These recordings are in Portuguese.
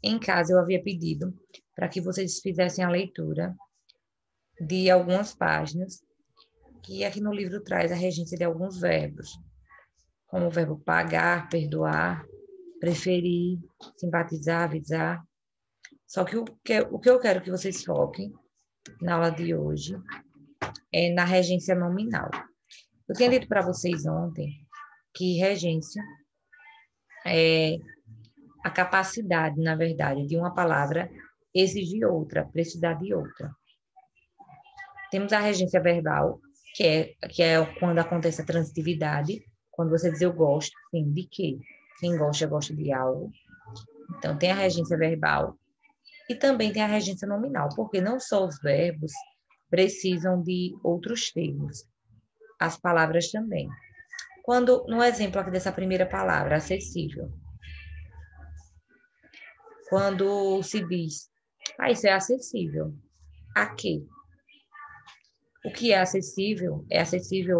Em casa, eu havia pedido para que vocês fizessem a leitura de algumas páginas, que aqui no livro traz a regência de alguns verbos, como o verbo pagar, perdoar, preferir, simpatizar, avisar. Só que o que eu quero que vocês foquem na aula de hoje é na regência nominal. Eu tinha dito para vocês ontem que regência é a capacidade, na verdade, de uma palavra exigir outra, precisar de outra. Temos a regência verbal, que é quando acontece a transitividade, quando você diz eu gosto, sim, de quê? Quem gosta, gosta de algo. Então, tem a regência verbal e também tem a regência nominal, porque não só os verbos precisam de outros termos, as palavras também. Quando, no exemplo aqui dessa primeira palavra, acessível, quando se diz, isso é acessível, a quê? O que é acessível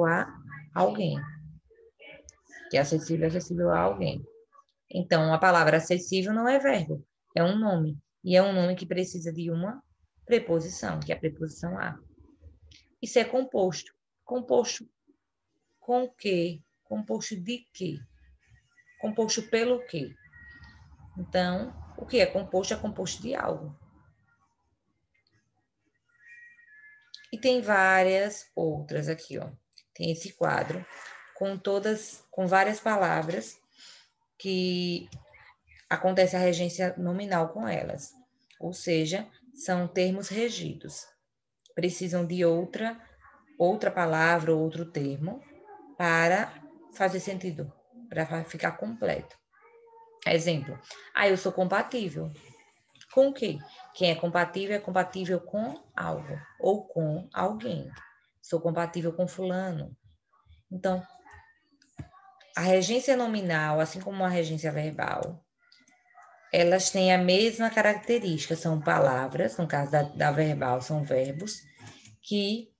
a alguém. Que é acessível a alguém. Então, a palavra acessível não é verbo, é um nome. E é um nome que precisa de uma preposição, que é a preposição a. Isso é composto. Composto com quê? Composto de quê? Composto pelo quê? Então, o que é composto de algo. E tem várias outras aqui, ó. Tem esse quadro com várias palavras que acontece a regência nominal com elas. Ou seja, são termos regidos. Precisam de outra palavra ou outro termo para fazer sentido, para ficar completo. Exemplo, eu sou compatível. Com o quê? Quem é compatível com algo ou com alguém. Sou compatível com fulano. Então, a regência nominal, assim como a regência verbal, elas têm a mesma característica, são palavras, no caso da verbal, são verbos, que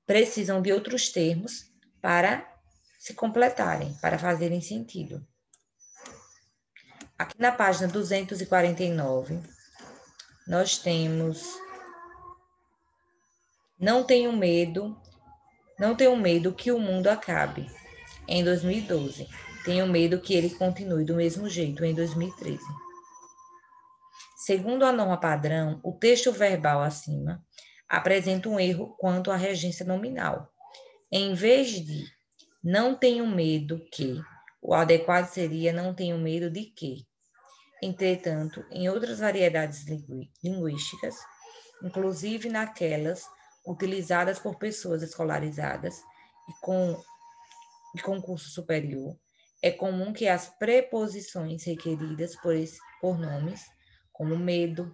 precisam de outros termos para se completarem, para fazerem sentido. Aqui na página 249, nós temos: não tenho medo que o mundo acabe em 2012. Tenho medo que ele continue do mesmo jeito em 2013. Segundo a norma padrão, o texto verbal acima apresenta um erro quanto à regência nominal. Em vez de não tenho medo que, o adequado seria não tenho medo de que. Entretanto, em outras variedades linguísticas, inclusive naquelas utilizadas por pessoas escolarizadas e com curso superior, é comum que as preposições requeridas por nomes, como medo,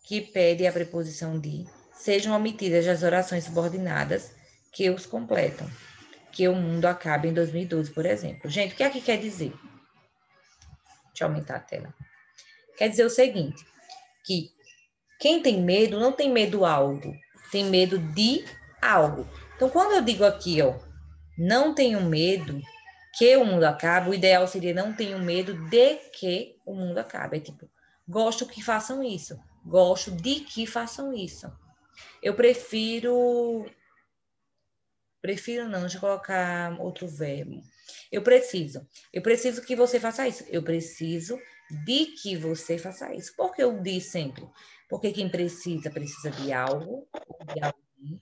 que pede a preposição de, sejam omitidas das orações subordinadas que os completam. Que o mundo acabe em 2012, por exemplo. Gente, o que aqui quer dizer? Deixa eu aumentar a tela. Quer dizer o seguinte, que quem tem medo não tem medo algo, tem medo de algo. Então, quando eu digo aqui, não tenho medo que o mundo acabe, o ideal seria não tenho medo de que o mundo acabe. É tipo, gosto que façam isso, gosto de que façam isso. Eu prefiro não, deixa eu colocar outro verbo. Eu preciso que você faça isso. Eu preciso de que você faça isso. Por que eu digo sempre? Porque quem precisa de algo, de alguém.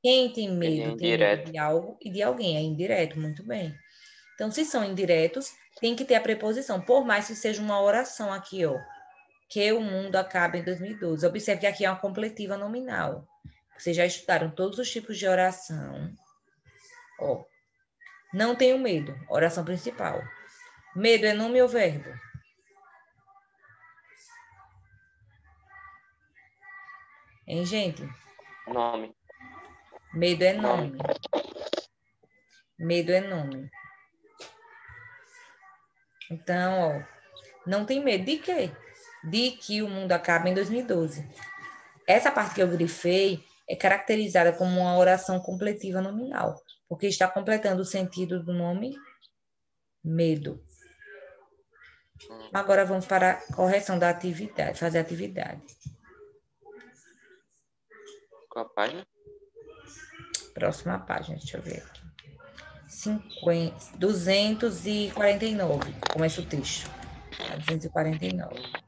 Quem tem medo de algo e de alguém. É indireto, muito bem. Então, se são indiretos, tem que ter a preposição, por mais que seja uma oração aqui, que o mundo acabe em 2012. Observe que aqui é uma completiva nominal. Vocês já estudaram todos os tipos de oração. Não tenho medo, oração principal. Medo é nome ou verbo? Hein, gente? Nome. Medo é nome. Medo é nome. Então, não tem medo de quê? De que o mundo acabe em 2012. Essa parte que eu grifei é caracterizada como uma oração completiva nominal, porque está completando o sentido do nome medo. Agora vamos para a correção da atividade, fazer a atividade. Qual a página? Próxima página, deixa eu ver aqui. 249, começa o texto. 249.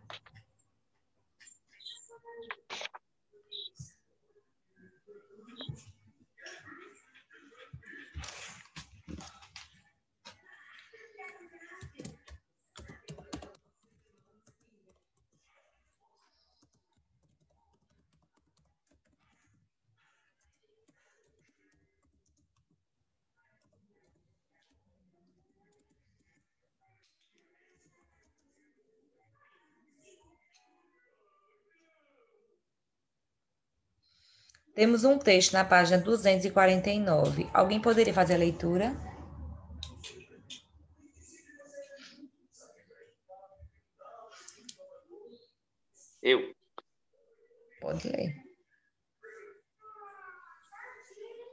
Temos um texto na página 249. Alguém poderia fazer a leitura? Eu. Pode ler.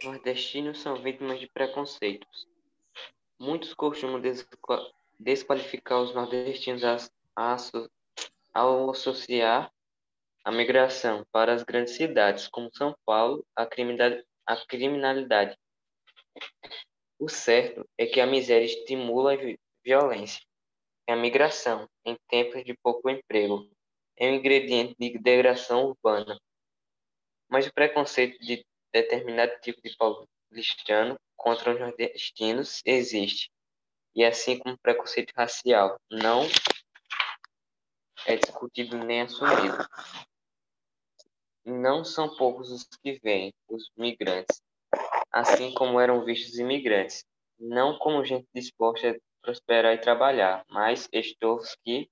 Nordestinos são vítimas de preconceitos. Muitos costumam desqualificar os nordestinos ao associar a migração para as grandes cidades, como São Paulo, a criminalidade. O certo é que a miséria estimula a violência. A migração, em tempos de pouco emprego, é um ingrediente de degradação urbana. Mas o preconceito de determinado tipo de paulistano contra os nordestinos existe, e assim como o preconceito racial não é discutido nem assumido. Não são poucos os que vêm, os migrantes, assim como eram vistos os imigrantes, não como gente disposta a prosperar e trabalhar, mas estofos que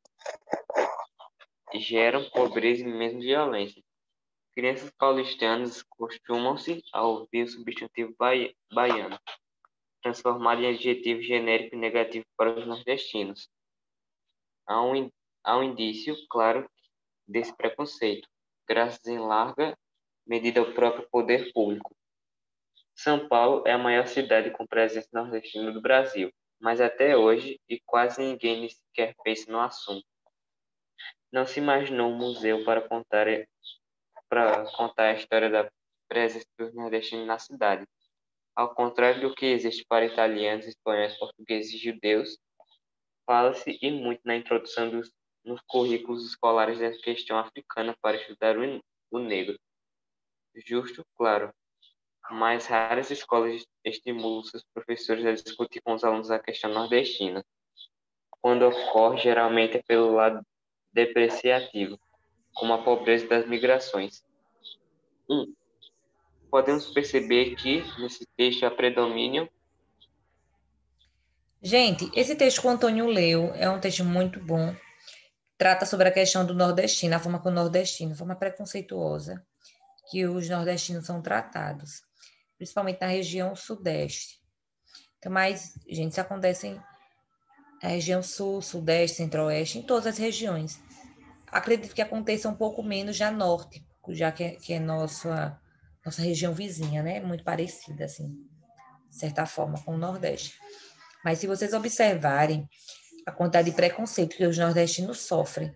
geram pobreza e mesmo violência. Crianças paulistanas costumam-se a ouvir o substantivo baiano, transformado em adjetivo genérico e negativo para os nordestinos. Há um indício, claro, desse preconceito, graças em larga medida ao próprio poder público. São Paulo é a maior cidade com presença nordestina do Brasil, mas até hoje e quase ninguém nem sequer pensa no assunto. Não se imaginou um museu para contar a história da presença dos nordestinos na cidade. Ao contrário do que existe para italianos, espanhóis, portugueses e judeus, fala-se e muito na introdução nos currículos escolares da questão africana para estudar o negro. Justo, claro, mas raras escolas estimulam seus professores a discutir com os alunos a questão nordestina. Quando ocorre, geralmente é pelo lado depreciativo, como a pobreza das migrações. Podemos perceber que, nesse texto, há predomínio. Gente, esse texto que o Antônio leu é um texto muito bom. Trata sobre a questão do nordestino, a forma que o nordestino, a forma preconceituosa que os nordestinos são tratados, principalmente na região sudeste. Então, mas, gente, isso acontece na região sul, sudeste, centro-oeste, em todas as regiões. Acredito que aconteça um pouco menos já norte, já que é nossa região vizinha, né? Muito parecida, assim, de certa forma, com o Nordeste. Mas se vocês observarem a quantidade de preconceito que os nordestinos sofrem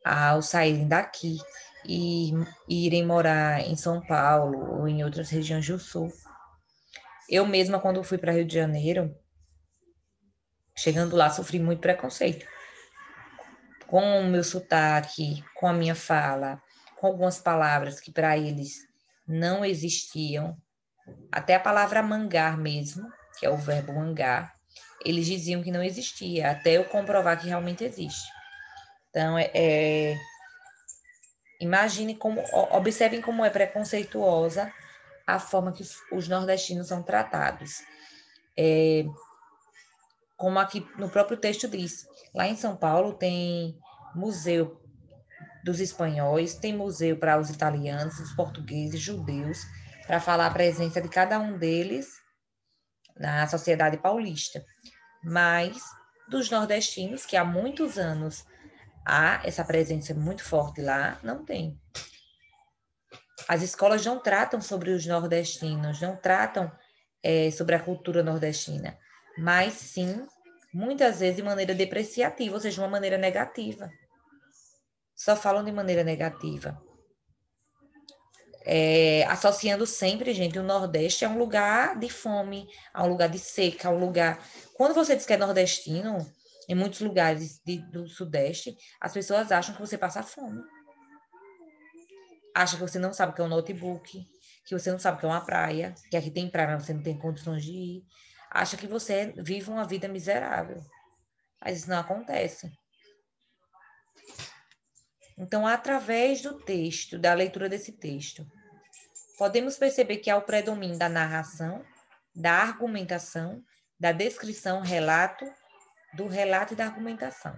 ao saírem daqui e irem morar em São Paulo ou em outras regiões do Sul. Eu mesma, quando fui para Rio de Janeiro, chegando lá, sofri muito preconceito. Com o meu sotaque, com a minha fala, com algumas palavras que para eles não existiam. Até a palavra mangar mesmo, que é o verbo mangar, eles diziam que não existia, até eu comprovar que realmente existe. Então, imagine como, observem como é preconceituosa a forma que os nordestinos são tratados. Como aqui no próprio texto diz, lá em São Paulo tem museu dos espanhóis, tem museu para os italianos, os portugueses, judeus, para falar a presença de cada um deles na sociedade paulista. Mas dos nordestinos, que há muitos anos há essa presença muito forte lá, não tem. As escolas não tratam sobre os nordestinos, não tratam sobre a cultura nordestina, mas sim muitas vezes de maneira depreciativa, ou seja, de uma maneira negativa. Só falam de maneira negativa. Associando sempre, gente, o Nordeste a um lugar de fome, a um lugar de seca, a um lugar... Quando você diz que é nordestino, em muitos lugares do Sudeste, as pessoas acham que você passa fome. Acham que você não sabe o que é um notebook, que você não sabe o que é uma praia, que aqui tem praia, mas você não tem condições de ir. Acha que você vive uma vida miserável. Mas isso não acontece. Então, através do texto, da leitura desse texto, podemos perceber que há o predomínio da narração, da argumentação, da descrição, do relato e da argumentação.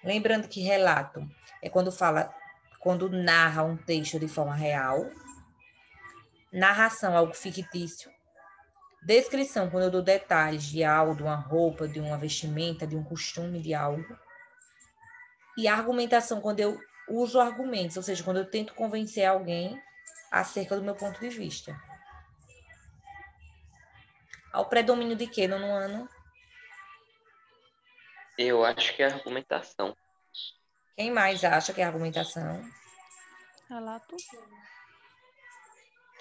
Lembrando que relato é quando narra um texto de forma real, narração, algo fictício, descrição, quando eu dou detalhes de algo, de uma roupa, de uma vestimenta, de um costume, de algo, e argumentação, quando eu uso argumentos, ou seja, quando eu tento convencer alguém acerca do meu ponto de vista. Ao predomínio de quê no ano? Eu acho que é a argumentação. Quem mais acha que é argumentação? Relato.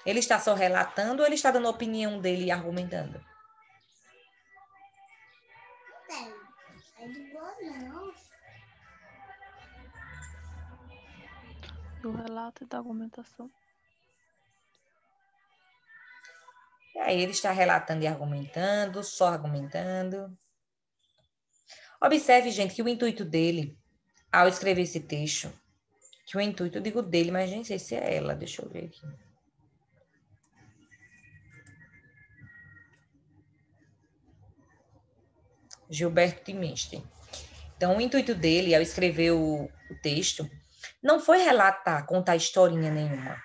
Ele está só relatando ou ele está dando a opinião dele e argumentando? Do relato e da argumentação. E aí ele está relatando e argumentando, só argumentando. Observe, gente, que o intuito dele, ao escrever esse texto, que o intuito, eu digo dele, mas nem sei se é ela, deixa eu ver aqui. Gilberto Timestre. Então, o intuito dele, ao escrever o texto, não foi relatar, contar historinha nenhuma.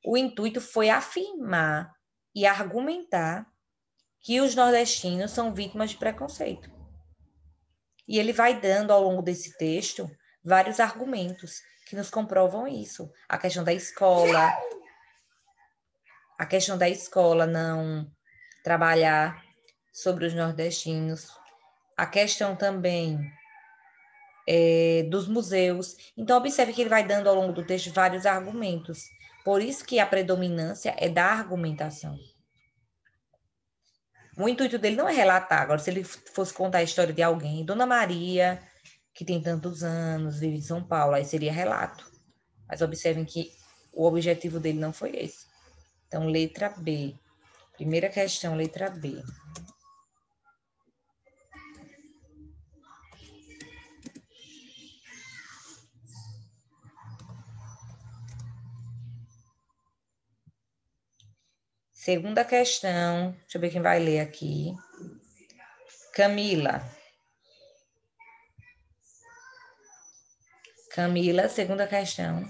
O intuito foi afirmar e argumentar que os nordestinos são vítimas de preconceito. E ele vai dando, ao longo desse texto, vários argumentos que nos comprovam isso. A questão da escola não trabalhar sobre os nordestinos, a questão também dos museus. Então, observe que ele vai dando, ao longo do texto, vários argumentos. Por isso que a predominância é da argumentação. O intuito dele não é relatar. Agora, se ele fosse contar a história de alguém, Dona Maria, que tem tantos anos, vive em São Paulo, aí seria relato. Mas observem que o objetivo dele não foi esse. Então, letra B. Primeira questão, letra B. Segunda questão, deixa eu ver quem vai ler aqui. Camila. Camila, segunda questão.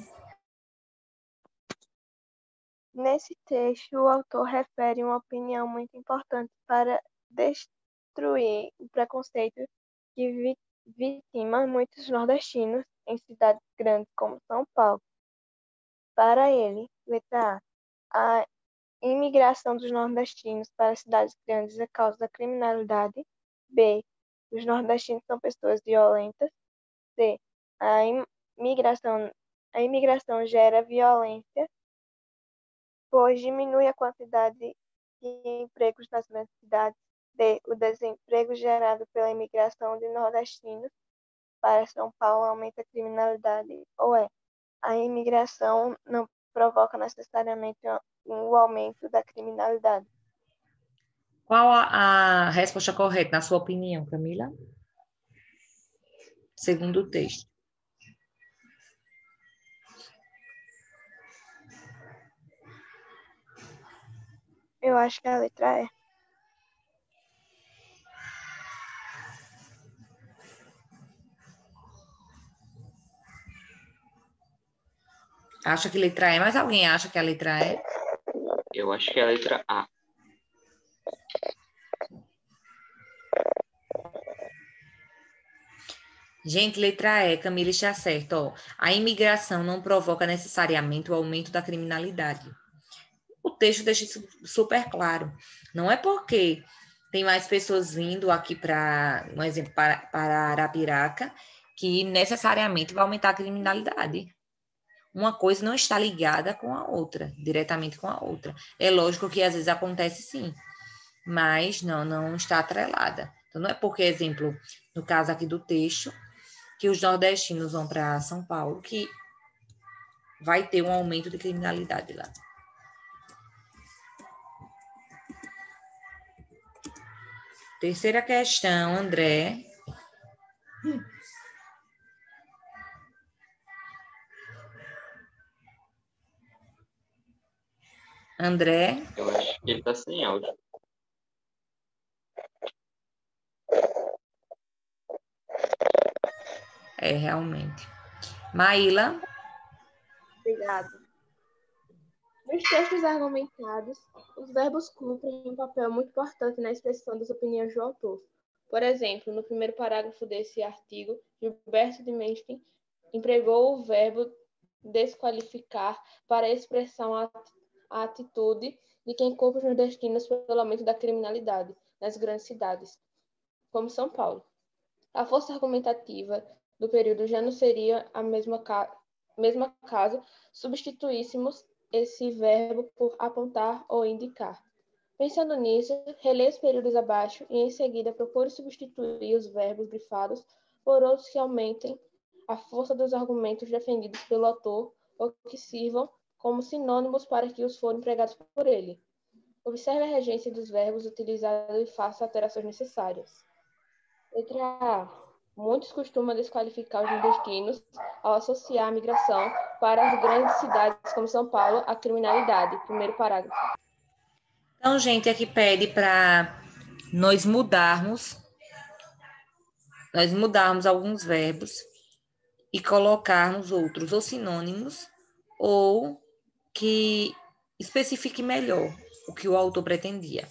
Nesse texto, o autor refere uma opinião muito importante para destruir o preconceito que vitima muitos nordestinos em cidades grandes como São Paulo. Para ele, letra A, a imigração dos nordestinos para cidades grandes é causa da criminalidade. B, os nordestinos são pessoas violentas. C, a imigração gera violência, pois diminui a quantidade de empregos nas grandes cidades. D, o desemprego gerado pela imigração de nordestinos para São Paulo aumenta a criminalidade. Ou é, a imigração não provoca necessariamente um aumento da criminalidade. Qual a resposta correta, na sua opinião, Camila? Segundo o texto. Eu acho que a letra E. Acha que letra E, mas alguém acha que a letra E? Eu acho que é a letra A. Gente, letra E, Camila está certa. Ó. A imigração não provoca necessariamente o aumento da criminalidade. O texto deixa isso super claro. Não é porque tem mais pessoas vindo aqui para, um exemplo, para Arapiraca, que necessariamente vai aumentar a criminalidade. Uma coisa não está ligada com a outra, diretamente com a outra. É lógico que às vezes acontece sim, mas não está atrelada. Então, não é porque, exemplo, no caso aqui do texto, que os nordestinos vão para São Paulo, que vai ter um aumento de criminalidade lá. Terceira questão, André. André, Eu acho que ele está sem áudio. realmente. Maíla, Obrigada. Nos textos argumentados, os verbos cumprem um papel muito importante na expressão das opiniões do autor. Por exemplo, no primeiro parágrafo desse artigo, Gilberto de Menstein empregou o verbo desqualificar para expressar a atitude de quem culpa os nordestinos pelo aumento da criminalidade nas grandes cidades, como São Paulo. A força argumentativa do período já não seria a mesma caso substituíssemos esse verbo por apontar ou indicar. Pensando nisso, releia os períodos abaixo e, em seguida, procure substituir os verbos grifados por outros que aumentem a força dos argumentos defendidos pelo autor ou que sirvam como sinônimos para que os forem empregados por ele. Observe a regência dos verbos utilizados e faça alterações necessárias. Letra A. Muitos costumam desqualificar os nordestinos ao associar a migração para as grandes cidades como São Paulo à criminalidade. Primeiro parágrafo. então, gente, aqui pede para nós mudarmos alguns verbos e colocarmos outros ou sinônimos ou que especifique melhor o que o autor pretendia.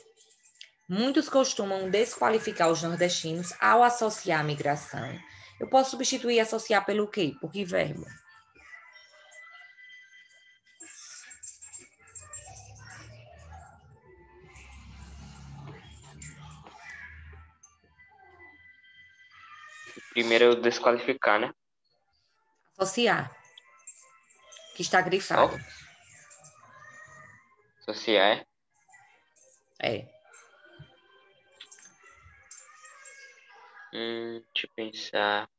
Muitos costumam desqualificar os nordestinos ao associar a migração. Eu posso substituir e associar pelo quê? Por que verbo? Primeiro é o desqualificar, né? Associar, que está grifado. Associar. É. Deixa eu pensar.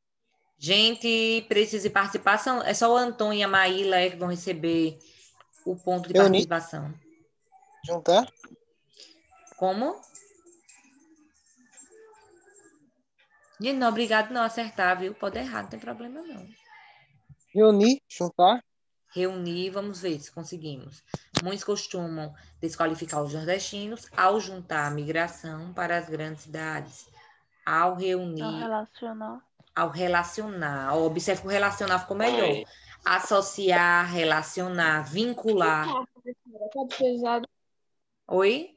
Gente, precisa de participação. É só o Antônio e a Maíla que vão receber o ponto de Reunir, participação. juntar, Como? Gente, não, obrigado não acertar, viu? Pode errar, não tem problema não. reunir, juntar, Reunir, vamos ver se conseguimos. Muitos costumam desqualificar os nordestinos ao juntar a migração para as grandes cidades. Ao reunir, ao relacionar. Observe que o relacionar ficou melhor. Associar, relacionar, vincular. Pode ser usado Oi?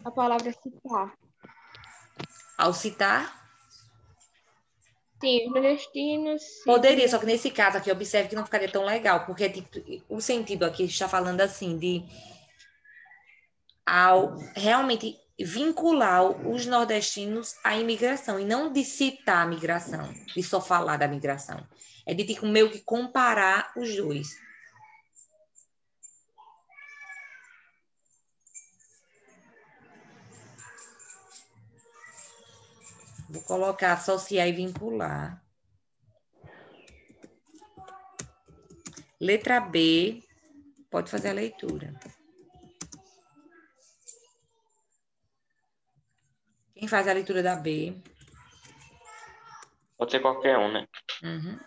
a palavra citar. Ao citar? Sim, os nordestinos Poderia, só que nesse caso aqui, observe que não ficaria tão legal, porque tipo, o sentido aqui está falando assim, de ao realmente vincular os nordestinos à imigração, e não de citar a migração, de só falar da migração. É de tipo, meio que comparar os dois. Vou colocar associar e vincular. Letra B, pode fazer a leitura. Quem faz a leitura da B? Pode ser qualquer um, né? Uhum.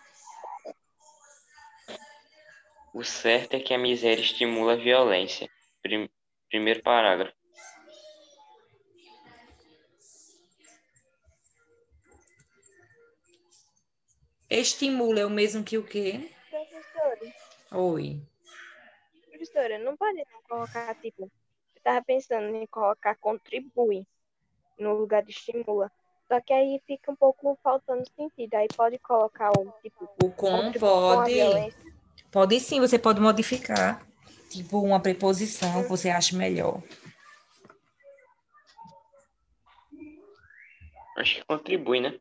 O certo é que a miséria estimula a violência. Primeiro parágrafo. Estimula é o mesmo que o quê? Professora, Oi. não pode não colocar, tipo, eu estava pensando em colocar contribui no lugar de estimula. Só que aí fica um pouco faltando sentido. Aí pode colocar o tipo, O com contribui com a pode. violência. Pode sim, você pode modificar. Tipo, uma preposição que você acha melhor. Acho que contribui, né?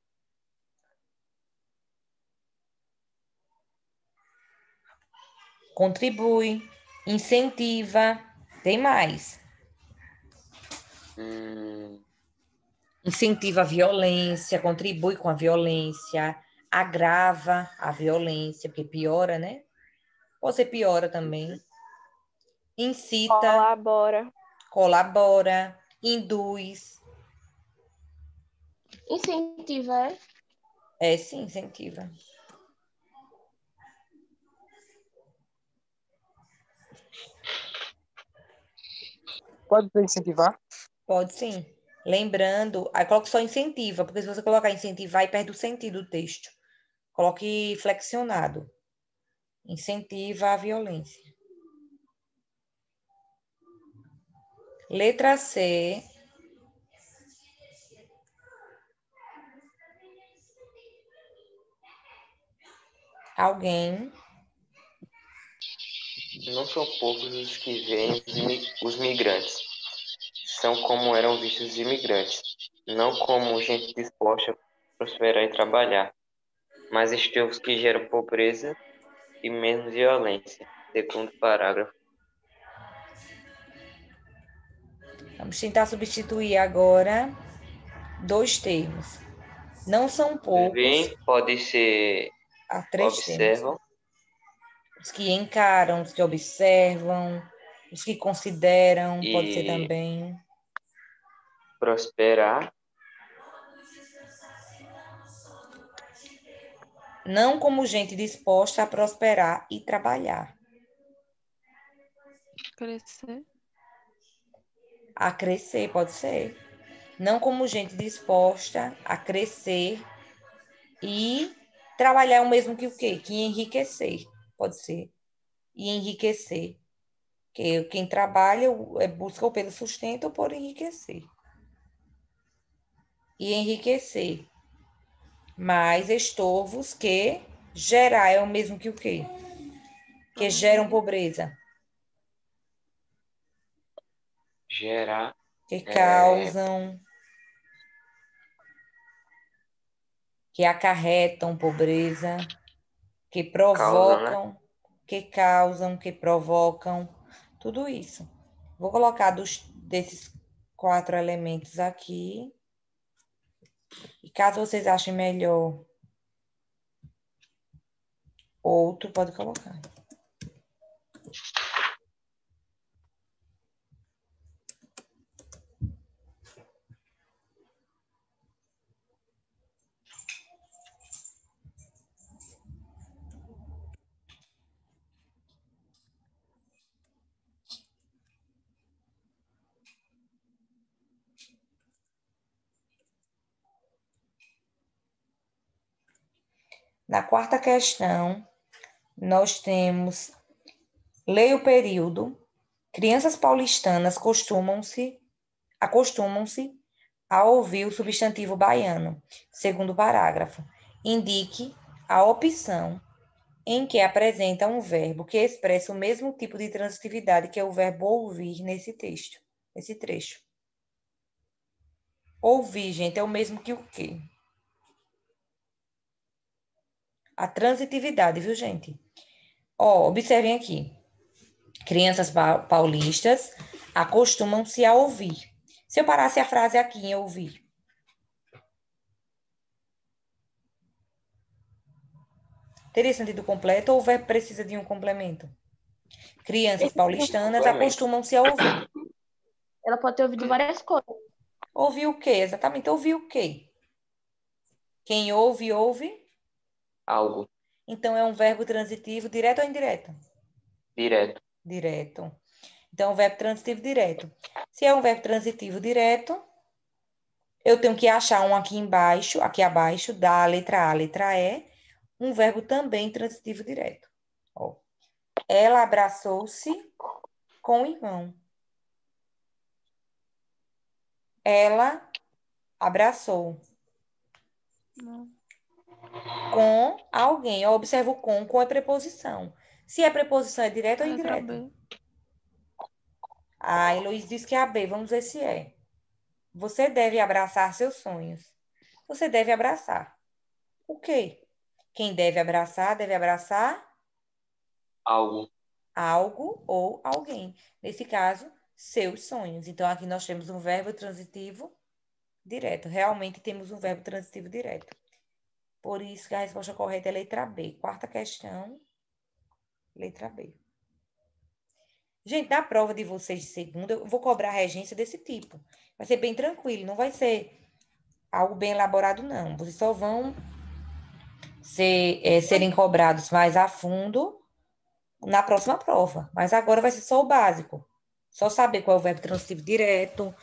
Contribui, incentiva, tem mais. Hum, Incentiva a violência, contribui com a violência, agrava a violência, porque piora, né? Ou você piora também. Incita, Colabora. colabora, induz. Incentiva, é? É, sim, incentiva. Pode ser incentivar? Pode sim. Lembrando, aí coloque só incentiva, porque se você colocar incentivar, aí perde o sentido do texto. Coloque flexionado. Incentiva a violência. Letra C. Alguém. não são poucos os que veem os migrantes. São como eram vistos os imigrantes, não como gente disposta a prosperar e trabalhar, mas escravos que geram pobreza e menos violência. Segundo parágrafo. Vamos tentar substituir agora dois termos. Não são poucos, Veem pode ser há três termos. observam, Os que encaram, os que observam, os que consideram, pode ser e também. prosperar, Não como gente disposta a prosperar e trabalhar. Crescer. A crescer, pode ser. Não como gente disposta a crescer e trabalhar é o mesmo que o quê? Que enriquecer, pode ser. E enriquecer. Que quem trabalha busca ou pelo sustento ou por enriquecer. E enriquecer. Mais estorvos que gerar é o mesmo que o quê? Que geram pobreza. gerar, Que causam, que acarretam pobreza, que causam, né? provocam, que causam, que provocam, tudo isso. Vou colocar desses 4 elementos aqui. E caso vocês achem melhor outro, pode colocar. Na quarta questão, nós temos, leia o período. Crianças paulistanas acostumam-se a ouvir o substantivo baiano. Segundo parágrafo, indique a opção em que apresenta um verbo que expressa o mesmo tipo de transitividade que é o verbo ouvir nesse texto, nesse trecho. Ouvir, gente, é o mesmo que o quê? A transitividade, viu, gente? Ó, observem aqui. Crianças paulistas acostumam-se a ouvir. Se eu parasse a frase aqui em ouvir. Teria sentido completo ou o verbo precisa de um complemento? Crianças paulistanas Complemento. acostumam-se a ouvir. Ela pode ter ouvido várias coisas. Ouvir o quê? Exatamente, ouvir o quê? Quem ouve, ouve. Algo Então, é um verbo transitivo direto ou indireto? direto. Direto. Então, é um verbo transitivo direto. Se é um verbo transitivo direto, eu tenho que achar um aqui embaixo, aqui abaixo, da letra A, letra E, um verbo também transitivo direto. Ó. Ela abraçou-se com o irmão. Ela abraçou Não. com alguém. Eu observo com é preposição. Se é preposição, é direta ou Letra indireta? B. A Heloísa diz que é a B. Vamos ver se é. Você deve abraçar seus sonhos. Você deve abraçar. O quê? Quem deve abraçar Algo. algo ou alguém. Nesse caso, seus sonhos. Então, aqui nós temos um verbo transitivo direto. Realmente temos um verbo transitivo direto. Por isso que a resposta correta é letra B. Quarta questão, letra B. Gente, na prova de vocês de segunda, eu vou cobrar regência desse tipo. Vai ser bem tranquilo, não vai ser algo bem elaborado, não. Vocês só vão serem cobrados mais a fundo na próxima prova. Mas agora vai ser só o básico. Só saber qual é o verbo transitivo direto,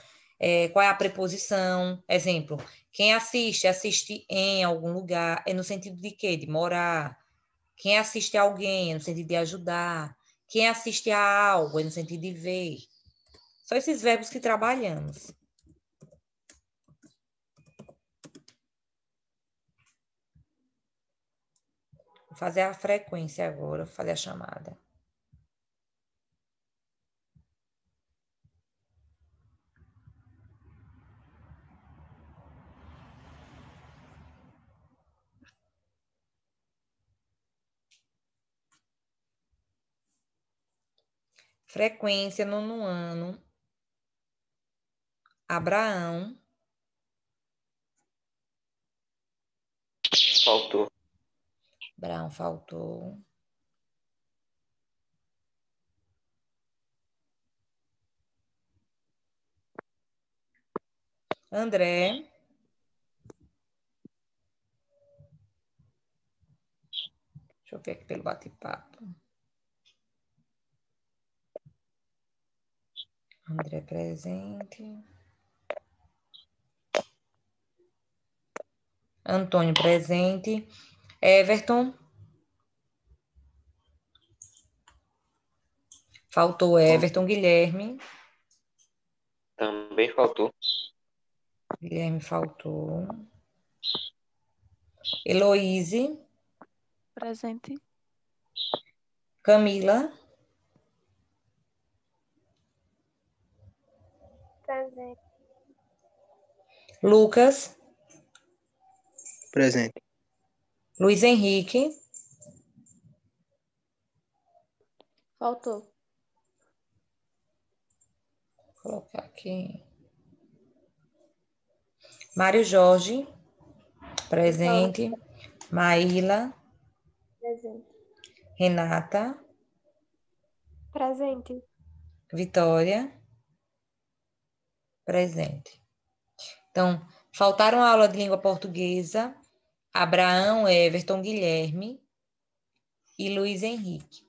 qual é a preposição. Exemplo, quem assiste, assiste em algum lugar. É no sentido de quê? De morar. Quem assiste a alguém é no sentido de ajudar. Quem assiste a algo é no sentido de ver. Só esses verbos que trabalhamos. Vou fazer a frequência agora, vou fazer a chamada. Frequência, nono ano. Abraão. Faltou. Abraão faltou. André. Deixa eu ver aqui pelo bate-papo. André presente. Antônio presente. Everton. Faltou Everton. Guilherme. Também faltou. Guilherme faltou. Heloíse. Presente. Camila. Presente. Lucas. Presente. Luiz Henrique. Faltou. Vou colocar aqui. Mário Jorge. Presente. Maíla. Presente. Renata. Presente. Vitória. Presente. Então, faltaram a aula de língua portuguesa, Abraão, Everton, Guilherme e Luiz Henrique.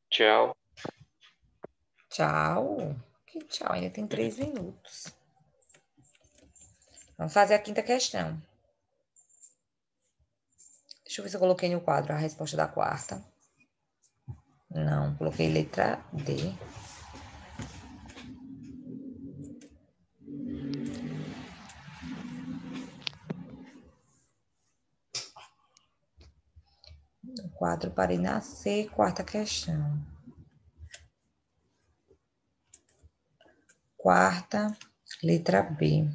Tchau. Tchau. Que tchau, ainda tem 3 minutos. Vamos fazer a quinta questão. Deixa eu ver se eu coloquei no quadro a resposta da quarta. Não, coloquei letra D. No quadro parei na C, quarta questão. Quarta, letra B.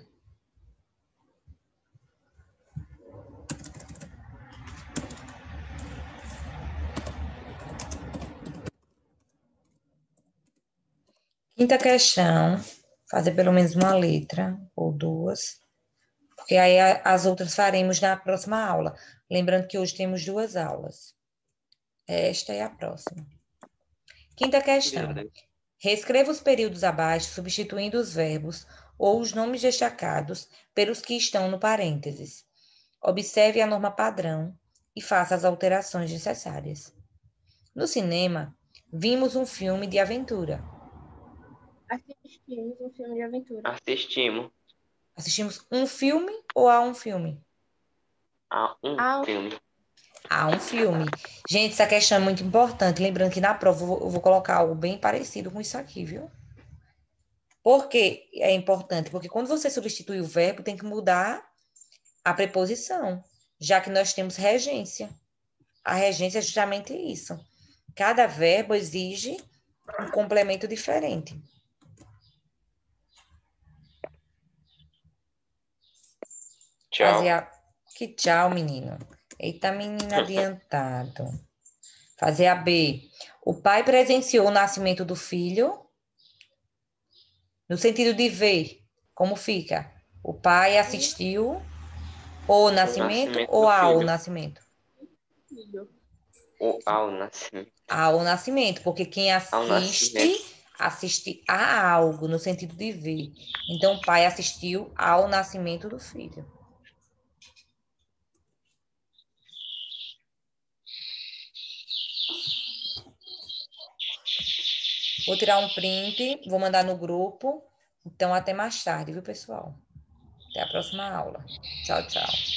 Quinta questão, fazer pelo menos uma letra ou duas, porque aí as outras faremos na próxima aula. Lembrando que hoje temos 2 aulas. Esta é a próxima. Quinta questão. Reescreva os períodos abaixo, substituindo os verbos ou os nomes destacados pelos que estão no parênteses. Observe a norma padrão e faça as alterações necessárias. No cinema, vimos um filme de aventura. Assistimos um filme de aventura. Assistimos Assistimos um filme ou a um filme? a um Ah, filme. A um filme. Gente, essa questão é muito importante. Lembrando que na prova eu vou colocar algo bem parecido com isso aqui, viu? Por que é importante? Porque quando você substitui o verbo, tem que mudar a preposição, já que nós temos regência. A regência é justamente isso. Cada verbo exige um complemento diferente. Tchau. Que tchau, menino. Eita, menino adiantado. Fazer a B. O pai presenciou o nascimento do filho. No sentido de ver. Como fica? O pai assistiu o nascimento nascimento ou do ao filho. nascimento? Ou ao nascimento. Ao nascimento, porque quem Ao nascimento. assiste a algo, no sentido de ver. Então, o pai assistiu ao nascimento do filho. Vou tirar um print, vou mandar no grupo. Então, até mais tarde, viu, pessoal? Até a próxima aula. Tchau, tchau.